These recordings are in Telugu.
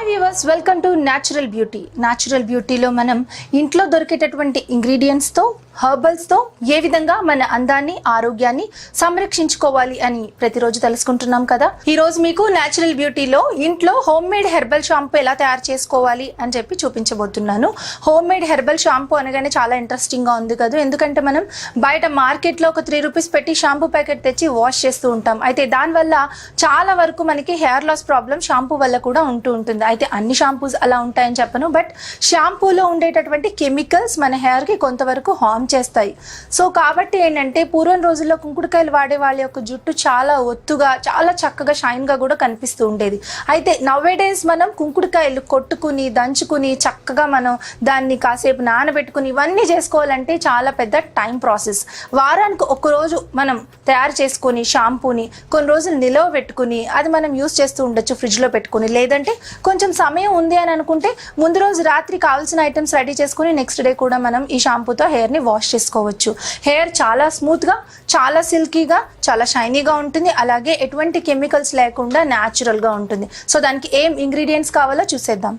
Hi viewers, welcome to natural beauty. Natural బ్యూటీలో మనం ఇంట్లో దొరికేటటువంటి ఇంగ్రీడియంట్స్తో హర్బల్స్తో ఏ విధంగా మన అందాన్ని ఆరోగ్యాన్ని సంరక్షించుకోవాలి అని ప్రతిరోజు తెలుసుకుంటున్నాం కదా. ఈ రోజు మీకు న్యాచురల్ బ్యూటీలో ఇంట్లో హోమ్ మేడ్ హెర్బల్ షాంపూ ఎలా తయారు చేసుకోవాలి అని చెప్పి చూపించబోతున్నాను. హోమ్ మేడ్ హెర్బల్ షాంపూ అనగానే చాలా ఇంట్రెస్టింగ్ గా ఉంది కదా. ఎందుకంటే మనం బయట మార్కెట్లో ఒక 3 రూపీస్ పెట్టి షాంపూ ప్యాకెట్ తెచ్చి వాష్ చేస్తూ ఉంటాం. అయితే దానివల్ల చాలా వరకు మనకి హెయిర్ లాస్ ప్రాబ్లం షాంపూ వల్ల కూడా ఉంటుంది. అయితే అన్ని షాంపూస్ అలా ఉంటాయని చెప్పను, బట్ షాంపూలో ఉండేటటువంటి కెమికల్స్ మన హెయిర్ కి కొంతవరకు హార్మ్ చేస్తాయి. సో కాబట్టి ఏంటంటే పూర్వం రోజుల్లో కుంకుడుకాయలు వాడే వాళ్ళ యొక్క జుట్టు చాలా ఒత్తుగా చాలా చక్కగా షైన్ గా కూడా కనిపిస్తూ ఉండేది. అయితే నవ్వేడేస్ మనం కుంకుడుకాయలు కొట్టుకుని దంచుకుని చక్కగా మనం దాన్ని కాసేపు నానబెట్టుకుని ఇవన్నీ చేసుకోవాలంటే చాలా పెద్ద టైం ప్రాసెస్. వారానికి ఒక రోజు మనం తయారు చేసుకుని షాంపూని కొన్ని రోజులు నిలవ పెట్టుకుని అది మనం యూస్ చేస్తూ ఉండొచ్చు ఫ్రిడ్జ్ లో పెట్టుకుని. లేదంటే కొంచెం సమయం ఉంది అని అనుకుంటే ముందు రోజు రాత్రి కావాల్సిన ఐటమ్స్ రెడీ చేసుకుని నెక్స్ట్ డే కూడా మనం ఈ షాంపూతో హెయిర్ ని వాష్ చేసుకోవచ్చు. హెయిర్ చాలా స్మూత్ గా, చాలా సిల్కీగా, చాలా షైనీగా ఉంటుంది. అలాగే ఎటువంటి కెమికల్స్ లేకుండా న్యాచురల్ గా ఉంటుంది. సో దానికి ఏం ఇంగ్రీడియంట్స్ కావాలో చూసేద్దాం.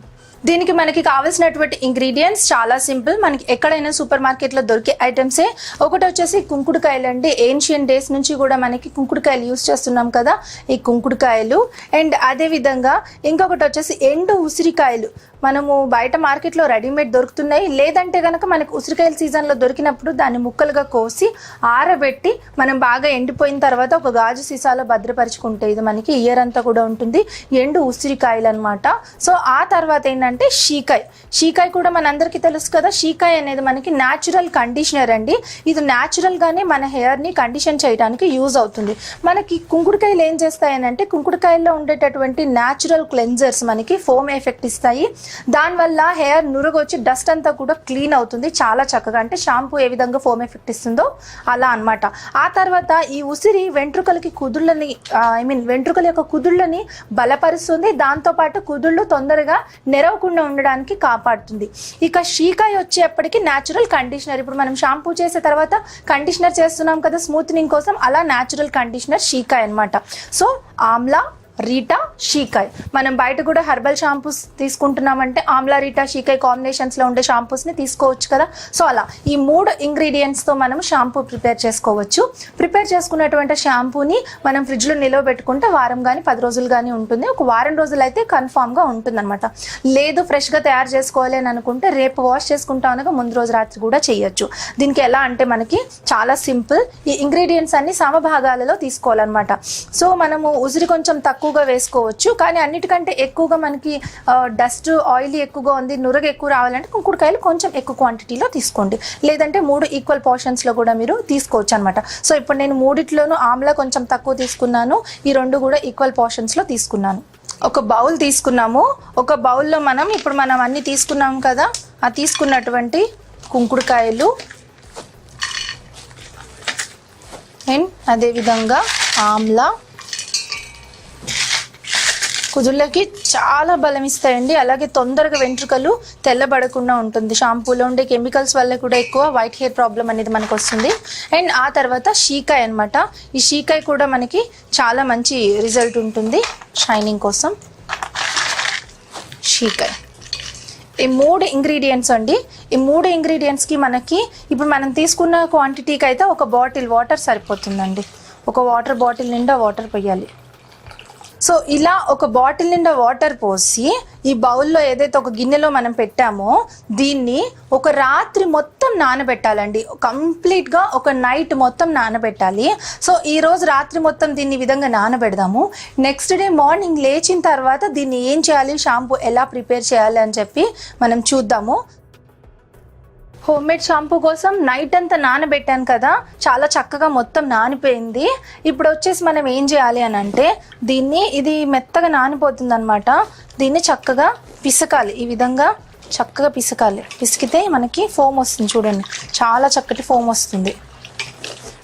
దీనికి మనకి కావాల్సినటువంటి ఇంగ్రీడియంట్స్ చాలా సింపుల్. మనకి ఎక్కడైనా సూపర్ మార్కెట్లో దొరికే ఐటమ్సే. ఒకటి వచ్చేసి కుంకుడుకాయలు అండి. ఏన్షియన్ డేస్ నుంచి కూడా మనకి కుంకుడుకాయలు యూస్ చేస్తున్నాం కదా, ఈ కుంకుడుకాయలు. అండ్ అదే విధంగా ఇంకొకటి వచ్చేసి ఎండు ఉసిరికాయలు. మనము బయట మార్కెట్లో రెడీమేడ్ దొరుకుతున్నాయి. లేదంటే కనుక మనకి ఉసిరికాయల సీజన్లో దొరికినప్పుడు దాన్ని ముక్కలుగా కోసి ఆరబెట్టి మనం బాగా ఎండిపోయిన తర్వాత ఒక గాజు సీసాలో భద్రపరుచుకుంటే ఇది మనకి ఇయర్ అంతా కూడా ఉంటుంది. ఎండు ఉసిరికాయలు అనమాట. సో ఆ తర్వాత ఏంటంటే షీకాయ్ కూడా మనందరికీ తెలుసు కదా. షీకాయ్ అనేది మనకి న్యాచురల్ కండిషనర్ అండి. ఇది న్యాచురల్ గానే మన హెయిర్ ని కండిషన్ చేయడానికి యూజ్ అవుతుంది. మనకి కుంకుడుకాయలు ఏం చేస్తాయనంటే కుంకుడుకాయల్లో ఉండేటటువంటి న్యాచురల్ క్లెన్జర్స్ మనకి ఫోమ్ ఎఫెక్ట్ ఇస్తాయి. దానివల్ల హెయిర్ నురగొచ్చి డస్ట్ అంతా కూడా క్లీన్ అవుతుంది చాలా చక్కగా. అంటే షాంపూ ఏ విధంగా ఫోమ్ ఎఫెక్ట్ ఇస్తుందో అలా అనమాట. ఆ తర్వాత ఈ ఉసిరి వెంట్రుకలకి కుదుళ్ళని వెంట్రుకల యొక్క కుదుళ్ళని బలపరుస్తుంది. దాంతోపాటు కుదుళ్ళు తొందరగా నెరవకుండా ఉండడానికి కాపాడుతుంది. ఇక షీకాయ్ వచ్చేప్పటికి న్యాచురల్ కండిషనర్. ఇప్పుడు మనం షాంపూ చేసే తర్వాత కండిషనర్ చేస్తున్నాం కదా స్మూత్నింగ్ కోసం, అలా న్యాచురల్ కండిషనర్ షీకాయ్ అనమాట. సో ఆమ్లా, రీటా, షీకాయ్. మనం బయట కూడా హెర్బల్ షాంపూస్ తీసుకుంటున్నామంటే ఆమ్లా, రీటా, షీకాయ్ కాంబినేషన్స్లో ఉండే షాంపూస్ని తీసుకోవచ్చు కదా. సో అలా ఈ 3 ఇంగ్రీడియంట్స్తో మనం షాంపూ ప్రిపేర్ చేసుకోవచ్చు. ప్రిపేర్ చేసుకున్నటువంటి షాంపూని మనం ఫ్రిడ్జ్లో నిలవ పెట్టుకుంటే వారం కానీ 10 రోజులు కానీ ఉంటుంది. ఒక వారం రోజులు అయితే కన్ఫామ్గా ఉంటుంది అనమాట. లేదు ఫ్రెష్గా తయారు చేసుకోవాలి అని అనుకుంటే రేపు వాష్ చేసుకుంటాం అనగా ముందు రోజు రాత్రి కూడా చేయొచ్చు. దీనికి ఎలా అంటే మనకి చాలా సింపుల్. ఈ ఇంగ్రీడియంట్స్ అన్ని సమభాగాలలో తీసుకోవాలన్నమాట. సో మనము ఉసిరి కొంచెం తక్కువగా వేసుకోవచ్చు, కానీ అన్నిటికంటే ఎక్కువగా మనకి డస్ట్ ఆయిల్ ఎక్కువగా ఉంది, నురగ ఎక్కువ రావాలంటే కుంకుడుకాయలు కొంచెం ఎక్కువ క్వాంటిటీలో తీసుకోండి. లేదంటే 3 ఈక్వల్ పోర్షన్స్లో కూడా మీరు తీసుకోవచ్చు అనమాట. సో ఇప్పుడు నేను 3 ఆమ్లా కొంచెం తక్కువ తీసుకున్నాను, ఈ 2 కూడా ఈక్వల్ పోర్షన్స్లో తీసుకున్నాను. ఒక బౌల్ తీసుకున్నాము. ఒక బౌల్లో ఇప్పుడు మనం అన్ని తీసుకున్నాము కదా, ఆ తీసుకున్నటువంటి కుంకుడుకాయలు అండ్ అదేవిధంగా ఆమ్లా కుదుళ్ళకి చాలా బలం ఇస్తాయండి. అలాగే తొందరగా వెంట్రుకలు తెల్లబడకుండా ఉంటుంది. షాంపూలో ఉండే కెమికల్స్ వల్ల కూడా ఎక్కువ వైట్ హెయిర్ ప్రాబ్లం అనేది మనకు వస్తుంది. అండ్ ఆ తర్వాత షీకాయ్ అనమాట. ఈ షీకాయ్ కూడా మనకి చాలా మంచి రిజల్ట్ ఉంటుంది షైనింగ్ కోసం. షీకాయ్ ఈ 3 ఇంగ్రీడియంట్స్ అండి. ఈ 3 ఇంగ్రీడియంట్స్కి మనకి ఇప్పుడు మనం తీసుకున్న క్వాంటిటీకి అయితే ఒక బాటిల్ వాటర్ సరిపోతుందండి. ఒక వాటర్ బాటిల్ నిండా వాటర్ పోయాలి. సో ఇలా ఒక బాటిల్ నిండా వాటర్ పోసి ఈ బౌల్లో ఏదైతే ఒక గిన్నెలో మనం పెట్టామో దీన్ని ఒక రాత్రి మొత్తం నానబెట్టాలండి. కంప్లీట్గా ఒక నైట్ మొత్తం నానబెట్టాలి. సో ఈ రోజు రాత్రి మొత్తం దీన్ని ఈ విధంగా నానబెడదాము. నెక్స్ట్ డే మార్నింగ్ లేచిన తర్వాత దీన్ని ఏం చేయాలి, షాంపూ ఎలా ప్రిపేర్ చేయాలి అని చెప్పి మనం చూద్దాము. హోమ్ మేడ్ షాంపూ కోసం నైట్ అంతా నానబెట్టాను కదా, చాలా చక్కగా మొత్తం నానిపోయింది. ఇప్పుడు వచ్చేసి మనం ఏం చేయాలి అని అంటే ఇది మెత్తగా నానిపోతుంది అనమాట. దీన్ని చక్కగా పిసకాలి. ఈ విధంగా చక్కగా పిసకాలి. పిసికితే మనకి ఫోమ్ వస్తుంది. చూడండి, చాలా చక్కటి ఫోమ్ వస్తుంది.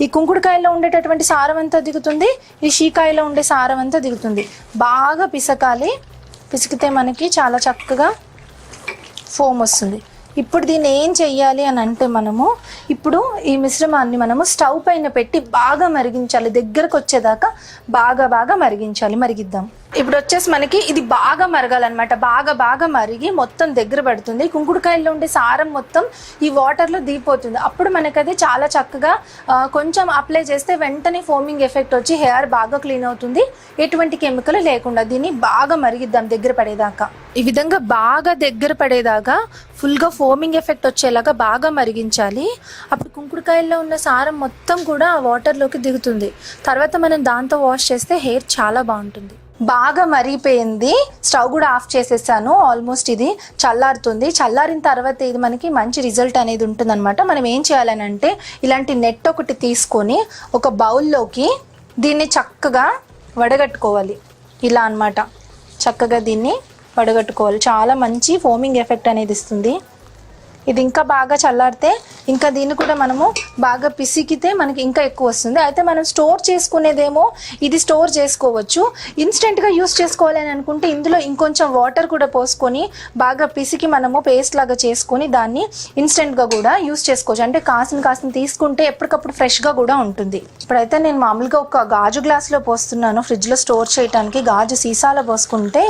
ఈ కుంకుడుకాయలో ఉండేటటువంటి సారం అంతా దిగుతుంది, ఈ షీకాయలో ఉండే సారం అంతా దిగుతుంది. బాగా పిసకాలి. పిసికితే మనకి చాలా చక్కగా ఫోమ్ వస్తుంది. ఇప్పుడు దీన్ని ఏం చెయ్యాలి అని అంటే ఇప్పుడు ఈ మిశ్రమాన్ని స్టవ్ పైన పెట్టి బాగా మరిగించాలి. దగ్గరకు వచ్చేదాకా బాగా మరిగించాలి. మరిగిద్దాం. ఇప్పుడు వచ్చేసి మనకి ఇది బాగా మరగాలన్నమాట. బాగా మరిగి మొత్తం దగ్గర పడుతుంది. కుంకుడుకాయల్లో ఉండే సారం మొత్తం ఈ వాటర్లో దిగిపోతుంది. అప్పుడు మనకి అది చాలా చక్కగా కొంచెం అప్లై చేస్తే వెంటనే ఫోమింగ్ ఎఫెక్ట్ వచ్చి హెయిర్ బాగా క్లీన్ అవుతుంది, ఎటువంటి కెమికల్ లేకుండా. దీన్ని బాగా మరిగిద్దాం దగ్గర పడేదాకా. ఈ విధంగా బాగా దగ్గర పడేదాకా ఫుల్గా ఫోమింగ్ ఎఫెక్ట్ వచ్చేలాగా బాగా మరిగించాలి. అప్పుడు కుంకుడుకాయల్లో ఉన్న సారం మొత్తం కూడా ఆ వాటర్లోకి దిగుతుంది. తర్వాత మనం దాంతో వాష్ చేస్తే హెయిర్ చాలా బాగుంటుంది. బాగా మరిగిపోయింది. స్టవ్ కూడా ఆఫ్ చేసేసాను. ఆల్మోస్ట్ ఇది చల్లారుతుంది. చల్లారిన తర్వాత ఇది మనకి మంచి రిజల్ట్ అనేది ఉంటుందన్నమాట. మనం ఏం చేయాలని అంటే ఇలాంటి నెట్ ఒకటి తీసుకొని ఒక బౌల్లోకి దీన్ని చక్కగా వడగట్టుకోవాలి. ఇలా అన్నమాట. చక్కగా దీన్ని వడగట్టుకోవాలి. చాలా మంచి ఫోమింగ్ ఎఫెక్ట్ అనేది ఇస్తుంది. ఇది ఇంకా బాగా చల్లారితే ఇంకా దీన్ని కూడా మనము బాగా పిసికితే మనకి ఇంకా ఎక్కువ వస్తుంది. అయితే మనం స్టోర్ చేసుకునేదేమో ఇది స్టోర్ చేసుకోవచ్చు. ఇన్స్టెంట్గా యూస్ చేసుకోవాలి అని అనుకుంటే ఇందులో ఇంకొంచెం వాటర్ కూడా పోసుకొని బాగా పిసికి మనము పేస్ట్ లాగా చేసుకొని దాన్ని ఇన్స్టెంట్గా కూడా యూస్ చేసుకోవచ్చు. అంటే కాసిన తీసుకుంటే ఎప్పటికప్పుడు ఫ్రెష్గా కూడా ఉంటుంది. ఇప్పుడైతే నేను మామూలుగా ఒక గాజు గ్లాస్లో పోస్తున్నాను. ఫ్రిడ్జ్లో స్టోర్ చేయడానికి గాజు సీసాలో పోసుకుంటే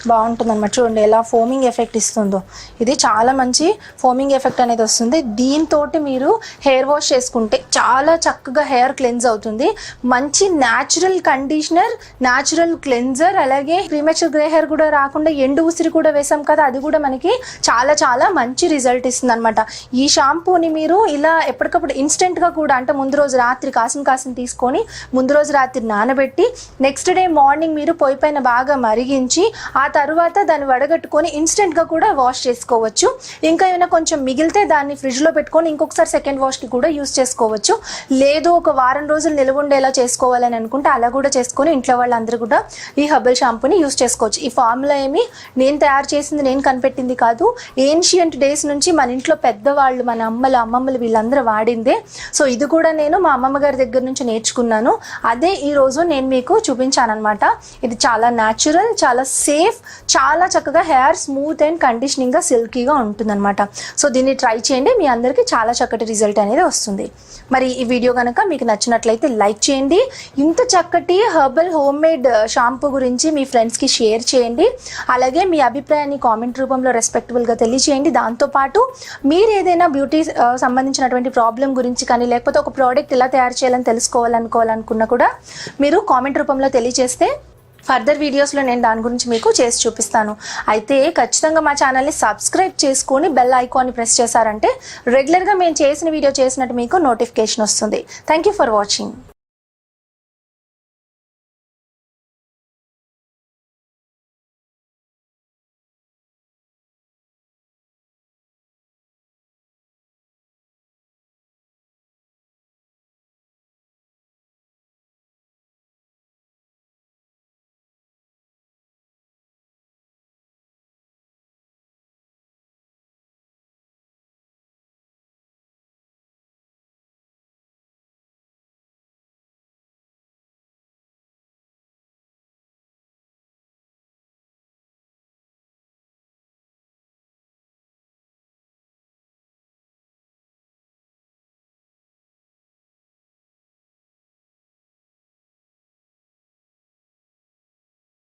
బాగుంటుంది అన్నమాట. చూడండి ఎలా ఫోమింగ్ ఎఫెక్ట్ ఇస్తుందో. ఇది చాలా మంచి ఫోమింగ్ ఎఫెక్ట్ అనేది వస్తుంది. దీంతో మీరు హెయిర్ వాష్ చేసుకుంటే చాలా చక్కగా హెయిర్ క్లెన్స్ అవుతుంది. మంచి న్యాచురల్ కండిషనర్, న్యాచురల్ క్లెన్జర్, అలాగే ప్రీమెచ్యూర్ గ్రే హెయిర్ కూడా రాకుండా ఎండు ఉసిరి కూడా వేసాం కదా, అది కూడా మనకి చాలా మంచి రిజల్ట్ ఇస్తుంది అనమాట. ఈ షాంపూని మీరు ఇలా ఎప్పటికప్పుడు ఇన్స్టెంట్గా కూడా అంటే ముందు రోజు రాత్రి కాసిన తీసుకొని ముందు రోజు రాత్రి నానబెట్టి నెక్స్ట్ డే మార్నింగ్ మీరు పొయ్యి పైన బాగా మరిగించి ఆ తర్వాత దాన్ని వడగట్టుకొని ఇన్స్టెంట్గా కూడా వాష్ చేసుకోవచ్చు. ఇంకా ఏమైనా కొంచెం మిగిలితే దాన్ని ఫ్రిడ్జ్లో పెట్టుకొని ఇంకొకసారి సెకండ్ వాష్కి కూడా యూస్ చేసుకోవచ్చు. లేదు ఒక వారం రోజులు నిల్వ ఉండేలా చేసుకోవాలని అనుకుంటే అలా కూడా చేసుకొని ఇంట్లో వాళ్ళందరూ కూడా ఈ హెర్బల్ షాంపూని యూస్ చేసుకోవచ్చు. ఈ ఫార్ములా ఏమి నేను తయారు చేసింది, నేను కనిపెట్టింది కాదు. ఏన్షియంట్ డేస్ నుంచి మన ఇంట్లో పెద్దవాళ్ళు, మన అమ్మమ్మలు వీళ్ళందరూ వాడిందే. సో ఇది కూడా నేను మా అమ్మమ్మ గారి దగ్గర నుంచి నేర్చుకున్నాను. అదే ఈరోజు నేను మీకు చూపించాను అనమాట. ఇది చాలా న్యాచురల్, చాలా సేఫ్, చాలా చక్కగా హెయిర్ స్మూత్ అండ్ కండిషనింగ్గా సిల్కీగా ఉంటుందన్నమాట. సో దీన్ని ట్రై చేయండి. మీ అందరికీ చాలా చక్కటి రిజల్ట్ అనేది వస్తుంది. మరి ఈ వీడియో కనుక మీకు నచ్చినట్లయితే లైక్ చేయండి. ఇంత చక్కటి హెర్బల్ హోమ్ మేడ్ షాంపూ గురించి మీ ఫ్రెండ్స్కి షేర్ చేయండి. అలాగే మీ అభిప్రాయాన్ని కామెంట్ రూపంలో రెస్పెక్టబుల్గా తెలియచేయండి. దాంతోపాటు మీరు ఏదైనా బ్యూటీ సంబంధించినటువంటి ప్రాబ్లం గురించి కానీ లేకపోతే ఒక ప్రోడక్ట్ ఎలా తయారు చేయాలని తెలుసుకోవాలనుకున్నా కూడా మీరు కామెంట్ రూపంలో తెలియచేస్తే ఫర్దర్ వీడియోస్లో నేను దాని గురించి మీకు చేసి చూపిస్తాను. అయితే ఖచ్చితంగా మా ఛానల్ని సబ్స్క్రైబ్ చేసుకొని బెల్ ఐకాన్ని ప్రెస్ చేశారంటే రెగ్యులర్గా మేము చేసిన వీడియో చేసినట్టు మీకు నోటిఫికేషన్ వస్తుంది. Thank you for watching.